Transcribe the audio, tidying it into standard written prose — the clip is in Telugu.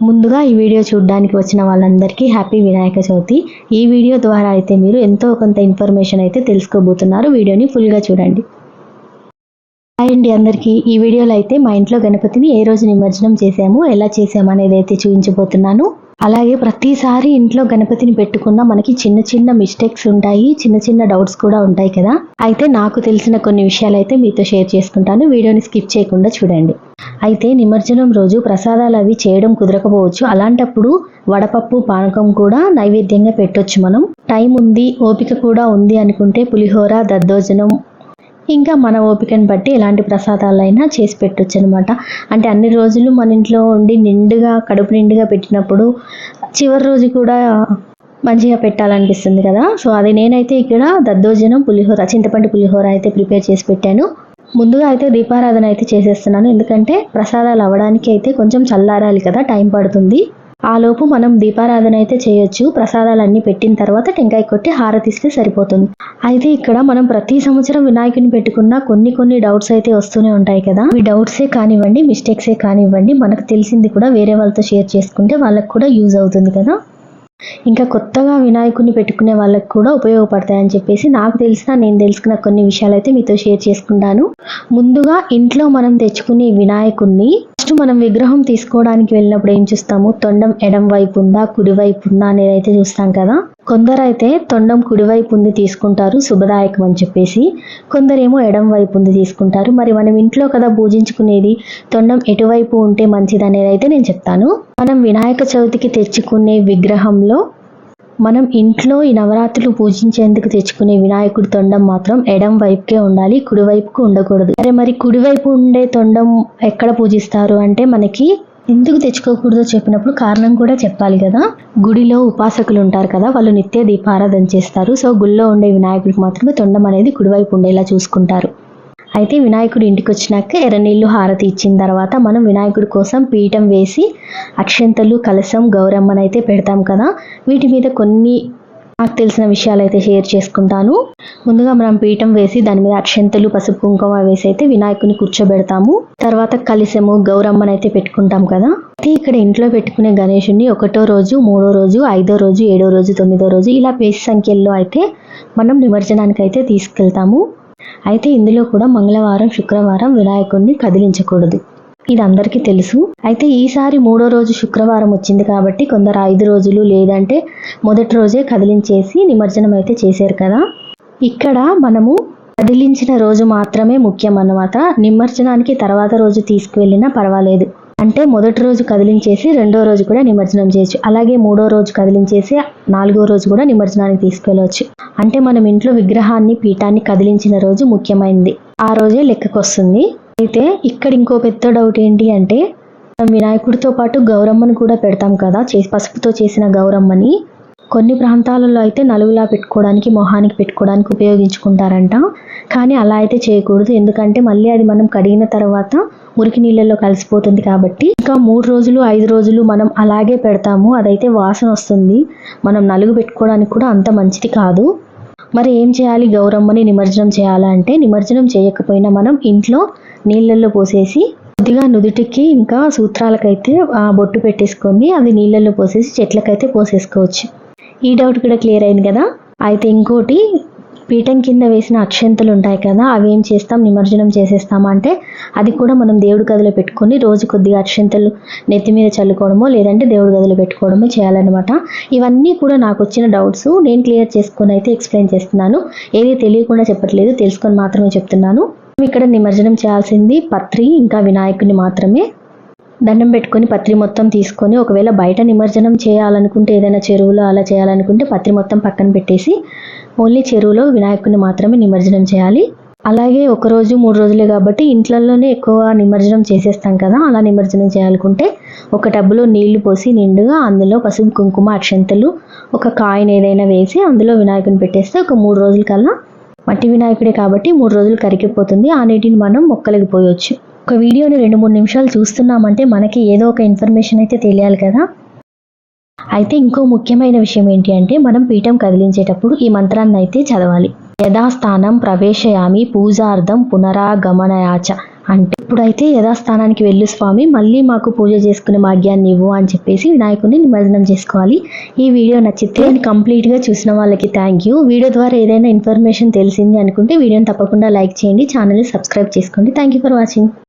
ముందుగా ఈ వీడియో చూడడానికి వచ్చిన వాళ్ళందరికీ హ్యాపీ వినాయక చవితి. ఈ వీడియో ద్వారా అయితే మీరు ఎంతో కొంత ఇన్ఫర్మేషన్ అయితే తెలుసుకోబోతున్నారు. వీడియోని ఫుల్గా చూడండి. హాయ్ అండి అందరికీ. ఈ వీడియోలో అయితే మా ఇంట్లో గణపతిని ఏ రోజు నిమజ్జనం చేసాము, ఎలా చేసాము అనేది అయితే చూపించబోతున్నాను. అలాగే ప్రతిసారి ఇంట్లో గణపతిని పెట్టుకున్న మనకి చిన్న చిన్న మిస్టేక్స్ ఉంటాయి, చిన్న చిన్న డౌట్స్ కూడా ఉంటాయి కదా. అయితే నాకు తెలిసిన కొన్ని విషయాలు అయితే మీతో షేర్ చేసుకుంటాను. వీడియోని స్కిప్ చేయకుండా చూడండి. అయితే నిమజ్జనం రోజు ప్రసాదాలు అవి చేయడం కుదరకపోవచ్చు. అలాంటప్పుడు వడపప్పు పానకం కూడా నైవేద్యంగా పెట్టొచ్చు. మనం టైం ఉంది, ఓపిక కూడా ఉంది అనుకుంటే పులిహోర, దద్దోజనం, ఇంకా మన ఓపికను బట్టి ఎలాంటి ప్రసాదాలైనా చేసి పెట్టొచ్చు అనమాట. అంటే అన్ని రోజులు మన ఇంట్లో ఉండి నిండుగా కడుపు నిండుగా పెట్టినప్పుడు చివరి రోజు కూడా మంచిగా పెట్టాలనిపిస్తుంది కదా. సో అది నేనైతే ఇక్కడ దద్దోజనం, పులిహోర, చింతపండు పులిహోర అయితే ప్రిపేర్ చేసి పెట్టాను. ముందుగా అయితే దీపారాధన అయితే చేసేస్తున్నాను. ఎందుకంటే ప్రసాదాలు అవ్వడానికి అయితే కొంచెం చల్లారాలి కదా, టైం పడుతుంది. ఆ లోపు మనం దీపారాధన అయితే చేయొచ్చు. ప్రసాదాలు అన్ని పెట్టిన తర్వాత టెంకాయ కొట్టి హారతిస్తే సరిపోతుంది. అయితే ఇక్కడ మనం ప్రతి సంవత్సరం వినాయకుని పెట్టుకున్న కొన్ని డౌట్స్ అయితే వస్తూనే ఉంటాయి కదా. ఈ డౌట్సే కానివ్వండి, మిస్టేక్సే కానివ్వండి, మనకు తెలిసింది కూడా వేరే వాళ్ళతో షేర్ చేసుకుంటే వాళ్ళకు కూడా యూజ్ అవుతుంది కదా. ఇంకా కొత్తగా వినాయకుడిని పెట్టుకునే వాళ్ళకి కూడా ఉపయోగపడతాయని చెప్పేసి నేను తెలుసుకున్న కొన్ని విషయాలు అయితే మీతో షేర్ చేసుకుంటాను. ముందుగా ఇంట్లో మనం తెచ్చుకునే వినాయకుడిని ఫస్ట్ మనం విగ్రహం తీసుకోవడానికి వెళ్ళినప్పుడు ఏం చూస్తాము, తొండం ఎడం వైపు ఉందా, కుడి వైపు ఉందా అనేది అయితే చూస్తాం కదా. కొందరైతే తొండం కుడి వైపు ఉంది తీసుకుంటారు, శుభదాయకం అని చెప్పేసి. కొందరేమో ఎడం వైపు ఉంది తీసుకుంటారు. మరి మనం ఇంట్లో కదా పూజించుకునేది, తొండం ఎటువైపు ఉంటే మంచిది అనేది అయితే నేను చెప్తాను. మనం వినాయక చవితికి తెచ్చుకునే విగ్రహంలో మనం ఇంట్లో ఈ నవరాత్రులు పూజించేందుకు తెచ్చుకునే వినాయకుడి తొండం మాత్రం ఎడం వైపుకే ఉండాలి, కుడివైపుకు ఉండకూడదు. మరి కుడివైపు ఉండే తొండం ఎక్కడ పూజిస్తారు అంటే మనకి ఎందుకు తెచ్చుకోకూడదో చెప్పినప్పుడు కారణం కూడా చెప్పాలి కదా. గుడిలో ఉపాసకులు ఉంటారు కదా, వాళ్ళు నిత్య దీపారాధన చేస్తారు. సో గుడిలో ఉండే వినాయకుడికి మాత్రమే తొండం అనేది కుడివైపు ఉండేలా చూసుకుంటారు. అయితే వినాయకుడు ఇంటికి వచ్చినాక ఎర్రనీళ్ళు హారతి ఇచ్చిన తర్వాత మనం వినాయకుడి కోసం పీఠం వేసి అక్షంతలు, కలశం, గౌరమ్మనైతే పెడతాం కదా. వీటి మీద కొన్ని నాకు తెలిసిన విషయాలు అయితే షేర్ చేసుకుంటాను. ముందుగా మనం పీఠం వేసి దాని మీద అక్షంతలు, పసుపు, కుంకుమ వేసి అయితే వినాయకుని కూర్చోబెడతాము. తర్వాత కలశము, గౌరమ్మనైతే పెట్టుకుంటాం కదా. అయితే ఇక్కడ ఇంట్లో పెట్టుకునే గణేశుని 1వ రోజు, 3వ రోజు, 5వ రోజు, 7వ రోజు, 9వ రోజు ఇలా పేసి సంఖ్యల్లో అయితే మనం నిమజ్జనానికి అయితే తీసుకెళ్తాము. అయితే ఇందులో కూడా మంగళవారం, శుక్రవారం వినాయకుడిని కదిలించకూడదు, ఇది అందరికీ తెలుసు. అయితే ఈసారి 3వ రోజు శుక్రవారం వచ్చింది కాబట్టి కొందరు 5 రోజులు లేదంటే మొదటి రోజే కదిలించేసి నిమజ్జనం అయితే చేశారు కదా. ఇక్కడ మనము కదిలించిన రోజు మాత్రమే ముఖ్యం అన్నమాట. నిమజ్జనానికి తర్వాత రోజు తీసుకువెళ్ళినా పర్వాలేదు. అంటే మొదటి రోజు కదిలించేసి 2వ రోజు కూడా నిమజ్జనం చేయొచ్చు. అలాగే 3వ రోజు కదిలించేసి 4వ రోజు కూడా నిమజ్జనానికి తీసుకెళ్ళవచ్చు. అంటే మనం ఇంట్లో విగ్రహాన్ని, పీఠాన్ని కదిలించిన రోజు ముఖ్యమైనది, ఆ రోజే లెక్కకు వస్తుంది. అయితే ఇక్కడ ఇంకో పెద్ద డౌట్ ఏంటి అంటే వినాయకుడితో పాటు గౌరమ్మని కూడా పెడతాం కదా, పసుపుతో చేసిన గౌరమ్మని. కొన్ని ప్రాంతాలలో అయితే నలుగులా పెట్టుకోవడానికి, మొహానికి పెట్టుకోవడానికి ఉపయోగించుకుంటారంట. కానీ అలా అయితే చేయకూడదు. ఎందుకంటే మళ్ళీ అది మనం కడిగిన తర్వాత మురికి నీళ్ళల్లో కలిసిపోతుంది కాబట్టి. ఇంకా 3 రోజులు, 5 రోజులు మనం అలాగే పెడతాము, అదైతే వాసన వస్తుంది. మనం నలుగు పెట్టుకోవడానికి కూడా అంత మంచిది కాదు. మరి ఏం చేయాలి, గౌరమ్మని నిమజ్జనం చేయాలంటే నిమజ్జనం చేయకపోయినా మనం ఇంట్లో నీళ్ళల్లో పోసేసి కొద్దిగా నుదుటికి ఇంకా సూత్రాలకైతే బొట్టు పెట్టేసుకొని అది నీళ్ళల్లో పోసేసి చెట్లకైతే పోసేసుకోవచ్చు. ఈ డౌట్ కూడా క్లియర్ అయింది కదా. అయితే ఇంకోటి, పీఠం కింద వేసిన అక్షంతలు ఉంటాయి కదా, అవి ఏం చేస్తాం, నిమజ్జనం చేసేస్తామంటే అది కూడా మనం దేవుడి గదిలో పెట్టుకొని రోజు కొద్దిగా అక్షంతలు నెత్తి మీద చల్లుకోవడమో లేదంటే దేవుడి గదిలో పెట్టుకోవడమో చేయాలన్నమాట. ఇవన్నీ కూడా నాకు వచ్చిన డౌట్స్ నేను క్లియర్ చేసుకొని అయితే ఎక్స్ప్లెయిన్ చేస్తున్నాను. ఏది తెలియకుండా చెప్పట్లేదు, తెలుసుకొని మాత్రమే చెప్తున్నాను. ఇక్కడ నిమజ్జనం చేయాల్సింది పత్రి ఇంకా వినాయకుని మాత్రమే. దండం పెట్టుకొని పత్రి మొత్తం తీసుకొని, ఒకవేళ బయట నిమజ్జనం చేయాలనుకుంటే ఏదైనా చెరువులో అలా చేయాలనుకుంటే పత్రి మొత్తం పక్కన పెట్టేసి ఓన్లీ చెరువులో వినాయకుడిని మాత్రమే నిమజ్జనం చేయాలి. అలాగే 1 రోజు 3 రోజులే కాబట్టి ఇంట్లలోనే ఎక్కువ నిమజ్జనం చేసేస్తాం కదా. అలా నిమజ్జనం చేయాలనుకుంటే ఒక టబ్బులో నీళ్లు పోసి నిండుగా అందులో పసుపు, కుంకుమ, అక్షంతలు, ఒక కాయిన్ ఏదైనా వేసి అందులో వినాయకుడిని పెట్టేస్తే ఒక 3 రోజుల కల్లా, మట్టి వినాయకుడే కాబట్టి 3 రోజులు కరిగిపోతుంది. ఆ నీటిని మనం మొక్కలకి పోయొచ్చు. ఒక వీడియోని 2-3 నిమిషాలు చూస్తున్నామంటే మనకి ఏదో ఒక ఇన్ఫర్మేషన్ అయితే తెలియాలి కదా. అయితే ఇంకో ముఖ్యమైన విషయం ఏంటి అంటే మనం పీఠం కదిలించేటప్పుడు ఈ మంత్రాన్ని అయితే చదవాలి. యథాస్థానం ప్రవేశయామి పూజార్థం పునరాగమనయాచ అంటే ఇప్పుడైతే యథాస్థానానికి వెళ్ళు స్వామి, మళ్ళీ మాకు పూజ చేసుకునే భాగ్యాన్ని ఇవ్వు అని చెప్పేసి వినాయకుడిని నిమజ్జనం చేసుకోవాలి. ఈ వీడియో నచ్చితే కంప్లీట్గా చూసిన వాళ్ళకి థ్యాంక్ యూ. వీడియో ద్వారా ఏదైనా ఇన్ఫర్మేషన్ తెలిసింది అనుకుంటే వీడియోని తప్పకుండా లైక్ చేయండి, ఛానల్ని సబ్స్క్రైబ్ చేసుకోండి. Thank you for watching.